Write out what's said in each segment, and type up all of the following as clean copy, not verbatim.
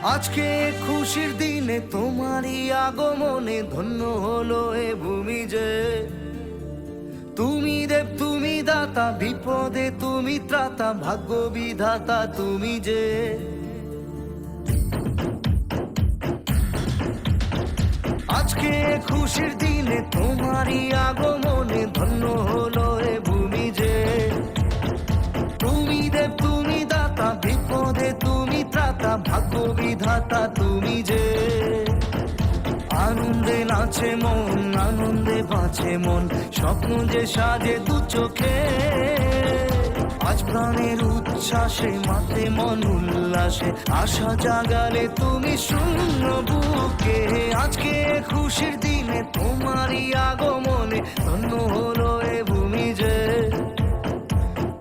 আজকে খুশির দিনে তোমারই আগমনে ধন্য হলো এ ভূমি যে। তুমি দেব তুমি দাতা, বিপদে তুমি ত্রাতা, ভাগ্য বিধাতা তুমি যে। আজকে খুশির দিনে তোমারই আগমনে ধন্য হলো এ ভূমি যে। তুমি দেব তুমি দাতা, বিপদে তুমি ত্রাতা, ভাগ্য বিধাতা তুমি যে। আনন্দে নাচে মন, আনন্দে বাঁচে মন, স্বপ্ন যে সাজে দু চোখে। আজ প্রাণের উচ্ছ্বাসে মাতে মন উল্লাসে, আশা জাগালে তুমি শূন্য বুকে। আজকে খুশির দিনে তোমারই আগমনে ধন্য হলো এ ভূমি যে।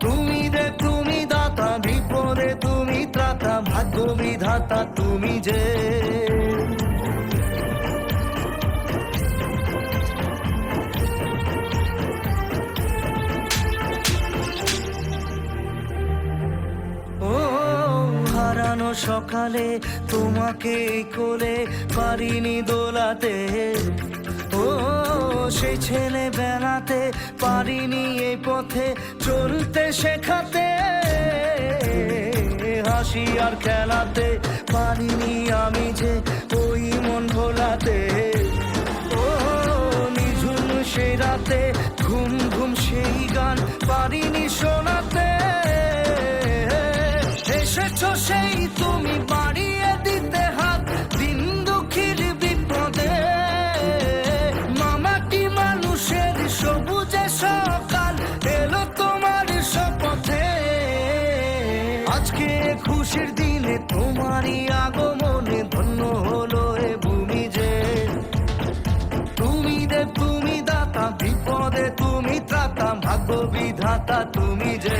তুমি দেব তুমি দাতা, বিপদে তুমি ত্রাতা, ভাগ্য বিধাতা তুমি যে। হারানো সকালে তোমাকে কোলে পারিনি দোলাতে, ও সেই ছেলে বেলাতে পারিনি এই পথে চলতে শেখাতে। হাসি আর খেলাতে পারিনি আমি যে ওই মন ভোলাতে। ও নিঝুম সেই রাতে ঘুম ঘুম সেই গান পারিনি শোনাতে। এসেছো সেই তুমি বাড়িয়ে দিতে হাত দিন দুঃখীর বিপদে। মামাটি মানুষের সবুজে সকাল এলো তোমার শপথে। আজকে খুশির দিনে তোমারই আগমনে ধন্য হলো এ ভূমি যে। তুমি দেব তুমি দাতা, বিপদে তুমি ত্রাতা, ভাগ্য বিধাতা তুমি যে।